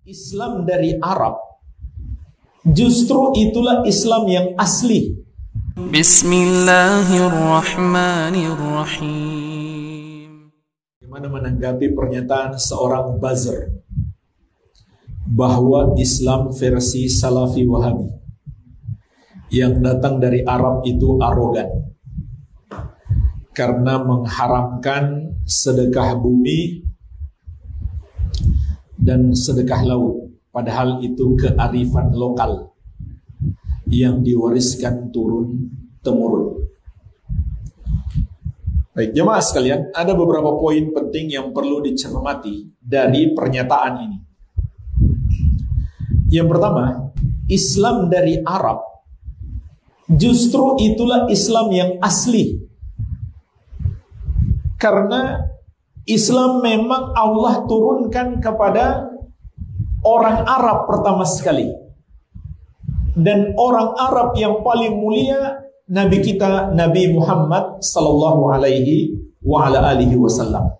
Islam dari Arab, justru itulah Islam yang asli. Bismillahirrahmanirrahim. Bagaimana menanggapi pernyataan seorang buzzer bahwa Islam versi Salafi Wahabi yang datang dari Arab itu arogan karena mengharamkan sedekah bumi dan sedekah laut, padahal itu kearifan lokal yang diwariskan turun-temurun. Baik, jemaah sekalian, ada beberapa poin penting yang perlu dicermati dari pernyataan ini. Yang pertama, Islam dari Arab, justru itulah Islam yang asli. Karena Islam memang Allah turunkan kepada orang Arab pertama sekali. Dan orang Arab yang paling mulia Nabi kita Nabi Muhammad sallallahu alaihi wa ala alihi wasallam.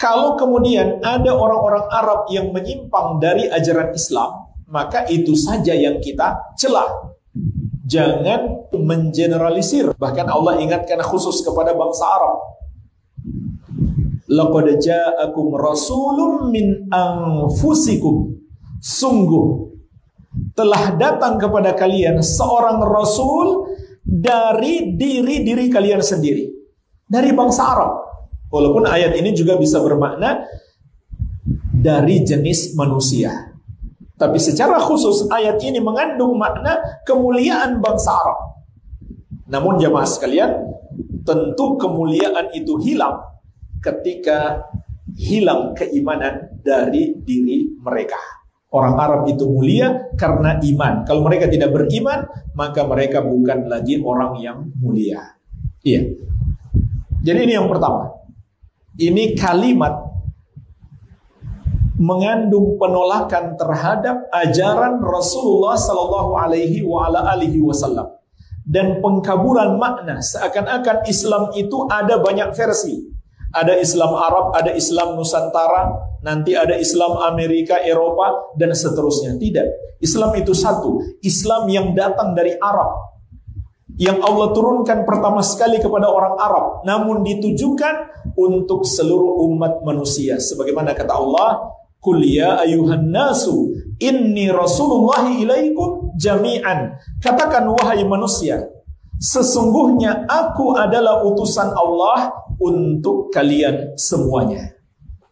Kalau kemudian ada orang-orang Arab yang menyimpang dari ajaran Islam, maka itu saja yang kita celah. Jangan mengeneralisir. Bahkan Allah ingatkan khusus kepada bangsa Arab. Laqad ja'akum rasulun min anfusikum. Sungguh telah datang kepada kalian seorang rasul dari diri kalian sendiri, dari bangsa Arab. Walaupun ayat ini juga bisa bermakna dari jenis manusia, tapi secara khusus ayat ini mengandung makna kemuliaan bangsa Arab. Namun jamaah sekalian, tentu kemuliaan itu hilang ketika hilang keimanan dari diri mereka. Orang Arab itu mulia karena iman. Kalau mereka tidak beriman, maka mereka bukan lagi orang yang mulia. Iya. Jadi ini yang pertama. Ini kalimat mengandung penolakan terhadap ajaran Rasulullah sallallahu alaihi wasallam dan pengkaburan makna, seakan-akan Islam itu ada banyak versi. Ada Islam Arab, ada Islam Nusantara, nanti ada Islam Amerika, Eropa, dan seterusnya. Tidak. Islam itu satu. Islam yang datang dari Arab, yang Allah turunkan pertama sekali kepada orang Arab, namun ditujukan untuk seluruh umat manusia. Sebagaimana kata Allah, Qul ya ayuhan nasu, inni rasulullahi ilaikum jami'an. Katakan wahai manusia, sesungguhnya aku adalah utusan Allah untuk kalian semuanya.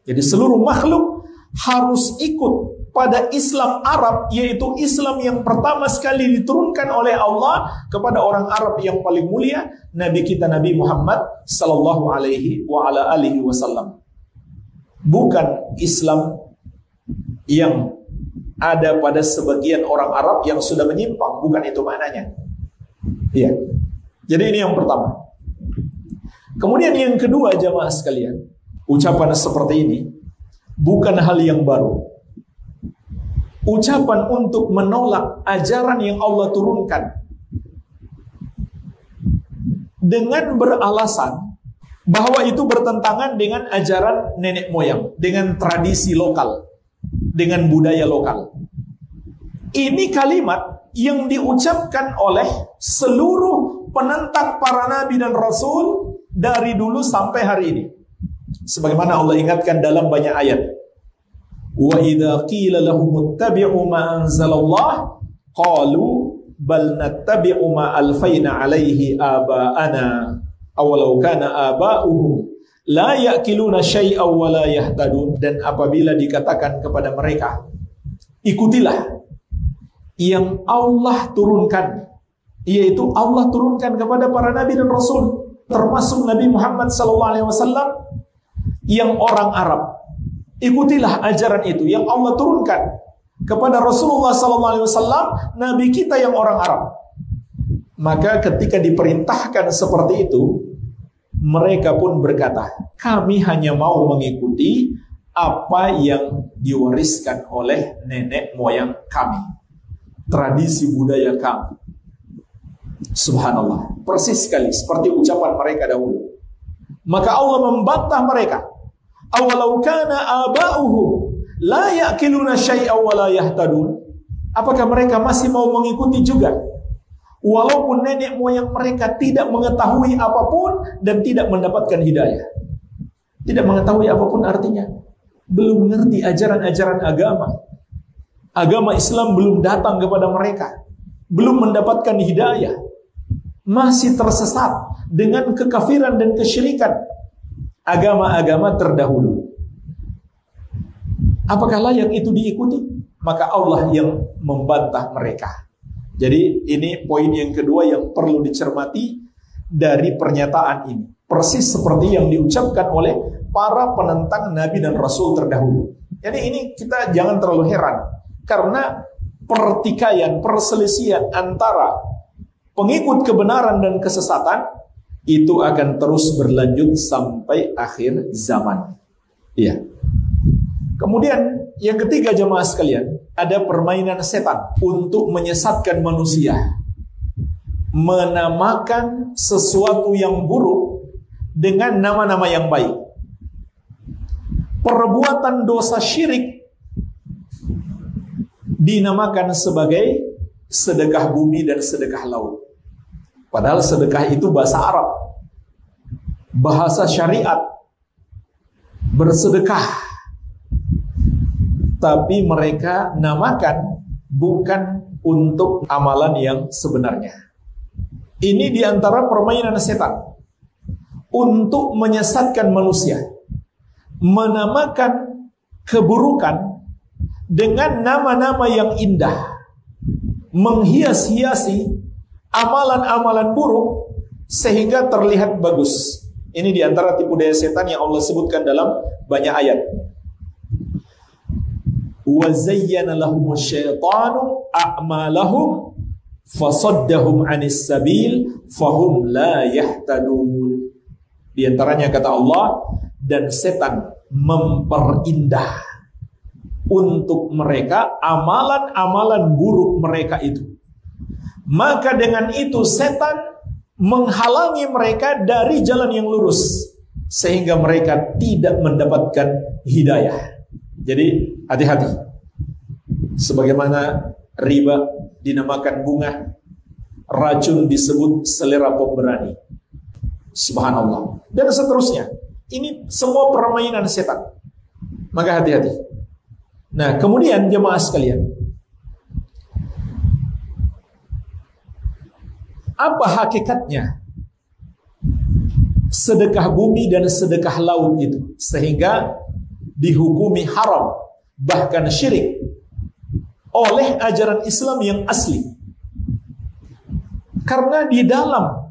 Jadi seluruh makhluk harus ikut pada Islam Arab, yaitu Islam yang pertama sekali diturunkan oleh Allah kepada orang Arab yang paling mulia, Nabi kita Nabi Muhammad sallallahu alaihi wa ala alihi wasallam. Bukan Islam yang ada pada sebagian orang Arab yang sudah menyimpang, bukan itu maknanya. Iya. Jadi ini yang pertama. Kemudian yang kedua jamaah sekalian, ucapan seperti ini bukan hal yang baru. Ucapan untuk menolak ajaran yang Allah turunkan dengan beralasan bahwa itu bertentangan dengan ajaran nenek moyang, dengan tradisi lokal, dengan budaya lokal. Ini kalimat yang diucapkan oleh seluruh penentang para nabi dan rasul dari dulu sampai hari ini. Sebagaimana Allah ingatkan dalam banyak ayat. Wa idza qila lahum ittabi'u ma anzalallah qalu bal nattabi'u ma alfaina 'alaihi aba'ana awalau kana aba'uhum la ya'qiluna syai'aw wa la yahtadun. Dan apabila dikatakan kepada mereka, ikutilah yang Allah turunkan, yaitu Allah turunkan kepada para nabi dan rasul, termasuk Nabi Muhammad SAW yang orang Arab. Ikutilah ajaran itu yang Allah turunkan kepada Rasulullah SAW, Nabi kita yang orang Arab. Maka ketika diperintahkan seperti itu, mereka pun berkata, kami hanya mau mengikuti apa yang diwariskan oleh nenek moyang kami, tradisi budaya kami. Subhanallah, persis sekali seperti ucapan mereka dahulu. Maka Allah membantah mereka. Awalau kana aba'uhum, la ya'kiluna syai'aw wa la yahtadun. Apakah mereka masih mau mengikuti juga? Walaupun nenek moyang mereka tidak mengetahui apapun dan tidak mendapatkan hidayah. Tidak mengetahui apapun artinya, belum mengerti ajaran-ajaran agama. Agama Islam belum datang kepada mereka, belum mendapatkan hidayah, masih tersesat dengan kekafiran dan kesyirikan agama-agama terdahulu. Apakah layak itu diikuti? Maka Allah yang membantah mereka. Jadi ini poin yang kedua yang perlu dicermati dari pernyataan ini. Persis seperti yang diucapkan oleh para penentang Nabi dan Rasul terdahulu. Jadi ini kita jangan terlalu heran, karena pertikaian, perselisihan antara pengikut kebenaran dan kesesatan itu akan terus berlanjut sampai akhir zaman. Iya. Kemudian yang ketiga jemaah sekalian, ada permainan setan untuk menyesatkan manusia, menamakan sesuatu yang buruk dengan nama-nama yang baik. Perbuatan dosa syirik dinamakan sebagai sedekah bumi dan sedekah laut. Padahal sedekah itu bahasa Arab, bahasa syariat, bersedekah. Tapi mereka namakan bukan untuk amalan yang sebenarnya. Ini diantara permainan setan untuk menyesatkan manusia, menamakan keburukan dengan nama-nama yang indah, menghias-hiasi amalan-amalan buruk sehingga terlihat bagus. Ini diantara tipu daya setan yang Allah sebutkan dalam banyak ayat. Wa zayyana lahumusy syaitanu a'malahum fasaddahum 'anis sabil fahum la yahtadun. Di antaranya kata Allah, dan setan memperindah untuk mereka amalan-amalan buruk mereka itu. Maka dengan itu setan menghalangi mereka dari jalan yang lurus, sehingga mereka tidak mendapatkan hidayah. Jadi hati-hati. Sebagaimana riba dinamakan bunga, racun disebut selera pemberani. Subhanallah. Dan seterusnya. Ini semua permainan setan. Maka hati-hati. Nah, kemudian jemaah sekalian, apa hakikatnya sedekah bumi dan sedekah laut itu sehingga dihukumi haram, bahkan syirik oleh ajaran Islam yang asli? Karena di dalam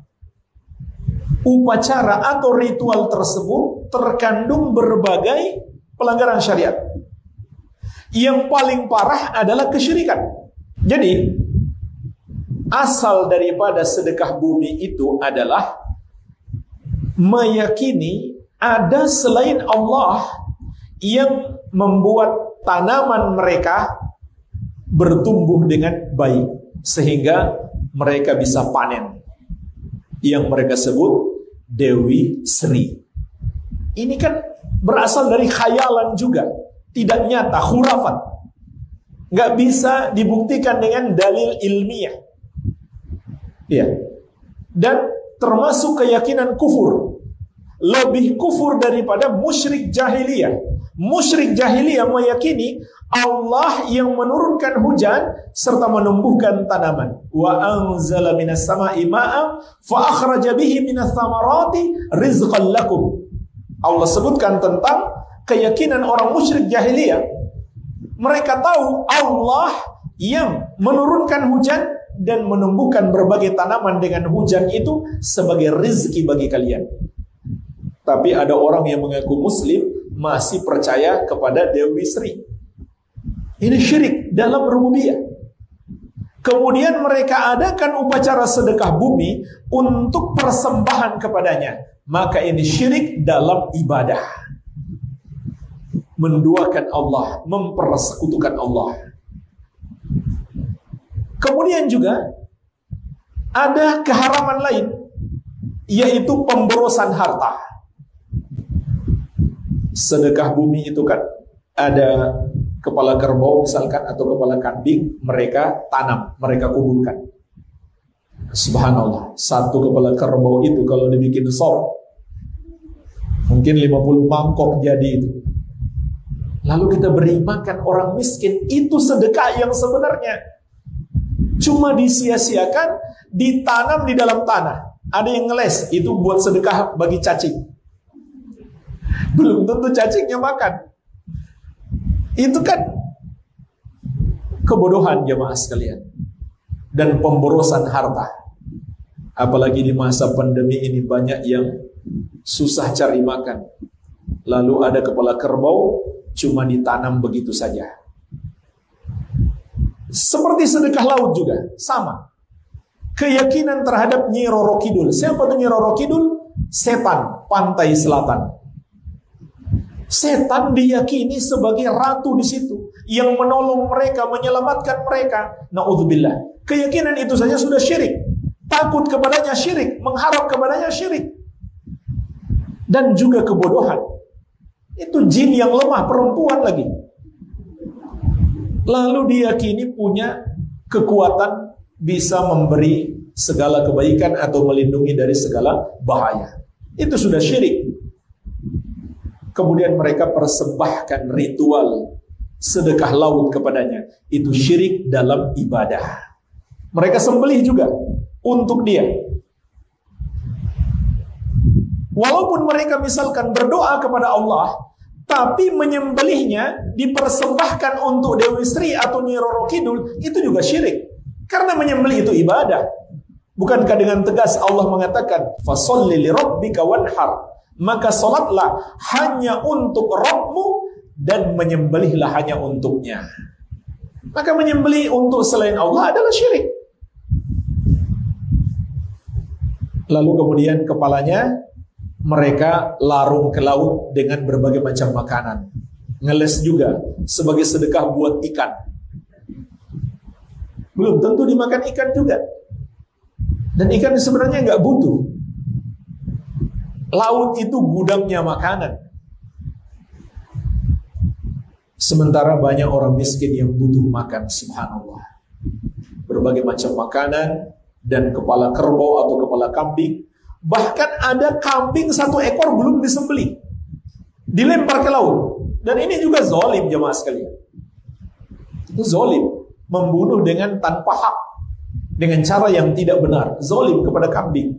upacara atau ritual tersebut terkandung berbagai pelanggaran syariat. Yang paling parah adalah kesyirikan. Jadi asal daripada sedekah bumi itu adalah meyakini ada selain Allah yang membuat tanaman mereka bertumbuh dengan baik sehingga mereka bisa panen, yang mereka sebut Dewi Sri. Ini kan berasal dari khayalan juga, tidak nyata, khurafat, nggak bisa dibuktikan dengan dalil ilmiah. Ya. Dan termasuk keyakinan kufur, lebih kufur daripada musyrik jahiliyah. Musyrik jahiliyah meyakini Allah yang menurunkan hujan serta menumbuhkan tanaman. Wa anzala minas sama'i ma'an fa akhraja bihi minas thamarati rizqan lakum. Allah sebutkan tentang keyakinan orang musyrik jahiliyah. Mereka tahu Allah yang menurunkan hujan dan menumbuhkan berbagai tanaman dengan hujan itu sebagai rezeki bagi kalian. Tapi ada orang yang mengaku muslim masih percaya kepada Dewi Sri. Ini syirik dalam rububiyah. Kemudian mereka adakan upacara sedekah bumi untuk persembahan kepadanya. Maka ini syirik dalam ibadah. Menduakan Allah, mempersekutukan Allah. Kemudian juga ada keharaman lain, yaitu pemborosan harta. Sedekah bumi itu kan ada kepala kerbau misalkan atau kepala kambing mereka tanam, mereka kuburkan. Subhanallah, satu kepala kerbau itu kalau dibikin sop mungkin 50 mangkok jadi itu. Lalu kita beri makan orang miskin, itu sedekah yang sebenarnya cuma disia-siakan, ditanam di dalam tanah. Ada yang ngeles, itu buat sedekah bagi cacing. Belum tentu cacingnya makan. Itu kan kebodohan jemaah sekalian dan pemborosan harta. Apalagi di masa pandemi ini banyak yang susah cari makan. Lalu ada kepala kerbau cuma ditanam begitu saja. Seperti sedekah laut juga sama. Keyakinan terhadap Nyi Roro Kidul. Siapa tuh Nyi Roro Kidul? Setan pantai selatan. Setan diyakini sebagai ratu di situ yang menolong mereka, menyelamatkan mereka. Naudzubillah. Keyakinan itu saja sudah syirik. Takut kepadanya syirik, mengharap kepadanya syirik. Dan juga kebodohan. Itu jin yang lemah, perempuan lagi. Lalu diyakini punya kekuatan bisa memberi segala kebaikan atau melindungi dari segala bahaya. Itu sudah syirik. Kemudian mereka persembahkan ritual sedekah laut kepadanya. Itu syirik dalam ibadah. Mereka sembelih juga untuk dia. Walaupun mereka misalkan berdoa kepada Allah, tapi menyembelihnya dipersembahkan untuk Dewi Sri atau Nyi Roro Kidul, itu juga syirik. Karena menyembelih itu ibadah. Bukankah dengan tegas Allah mengatakan, "Fasholli li rabbika wanhar." Maka salatlah hanya untuk Rabbmu dan menyembelihlah hanya untuknya. Maka menyembelih untuk selain Allah adalah syirik. Lalu kemudian kepalanya mereka larung ke laut dengan berbagai macam makanan. Ngeles juga sebagai sedekah buat ikan. Belum tentu dimakan ikan juga. Dan ikan sebenarnya nggak butuh. Laut itu gudangnya makanan. Sementara banyak orang miskin yang butuh makan, subhanallah. Berbagai macam makanan dan kepala kerbau atau kepala kambing. Bahkan ada kambing 1 ekor belum disembelih, dilempar ke laut. Dan ini juga zalim jemaah sekalian. Itu zalim, membunuh dengan tanpa hak, dengan cara yang tidak benar. Zalim kepada kambing.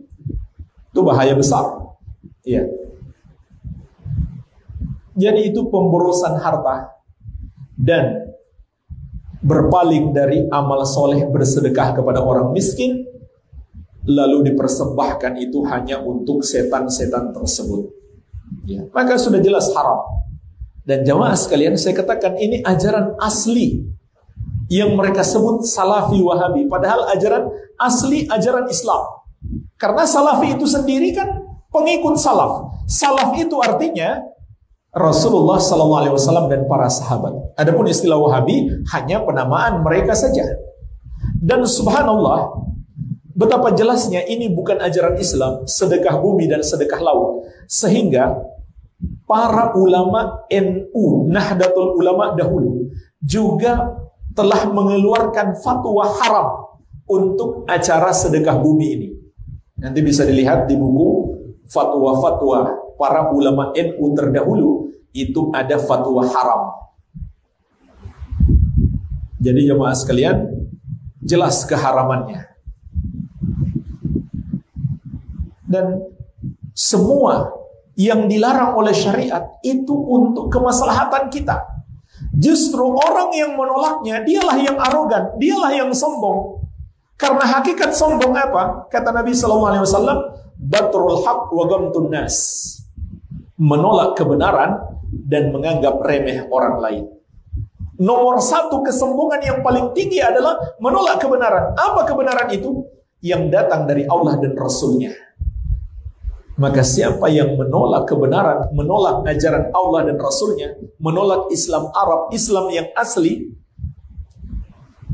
Itu bahaya besar. Ya. Jadi itu pemborosan harta dan berpaling dari amal soleh bersedekah kepada orang miskin, lalu dipersembahkan itu hanya untuk setan-setan tersebut. Ya. Maka sudah jelas haram. Dan jamaah sekalian, saya katakan ini ajaran asli yang mereka sebut Salafi Wahabi, padahal ajaran asli ajaran Islam. Karena Salafi itu sendiri kan pengikut salaf. Salaf itu artinya Rasulullah SAW dan para sahabat. Adapun istilah Wahabi hanya penamaan mereka saja. Dan subhanallah, betapa jelasnya ini bukan ajaran Islam, sedekah bumi dan sedekah laut. Sehingga para ulama NU, Nahdlatul Ulama dahulu, juga telah mengeluarkan fatwa haram untuk acara sedekah bumi ini. Nanti bisa dilihat di buku fatwa-fatwa para ulama NU terdahulu, itu ada fatwa haram. Jadi jemaah sekalian, jelas keharamannya. Dan semua yang dilarang oleh syariat itu untuk kemaslahatan kita. Justru orang yang menolaknya, dialah yang arogan, dialah yang sombong. Karena hakikat sombong apa? Kata Nabi SAW, batrul haq wa ghamtun nas. Menolak kebenaran dan menganggap remeh orang lain. Nomor 1 kesombongan yang paling tinggi adalah menolak kebenaran. Apa kebenaran itu? Yang datang dari Allah dan Rasulnya. Maka siapa yang menolak kebenaran, menolak ajaran Allah dan Rasulnya, menolak Islam Arab, Islam yang asli,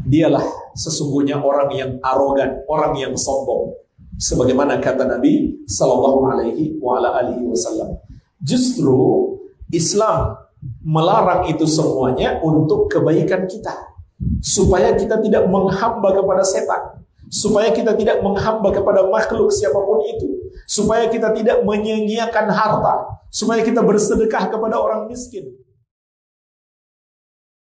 dialah sesungguhnya orang yang arogan, orang yang sombong. Sebagaimana kata Nabi Sallallahu Alaihi Wasallam, justru Islam melarang itu semuanya untuk kebaikan kita, supaya kita tidak menghamba kepada setan, supaya kita tidak menghamba kepada makhluk siapapun itu, supaya kita tidak menyia-nyiakan harta, supaya kita bersedekah kepada orang miskin.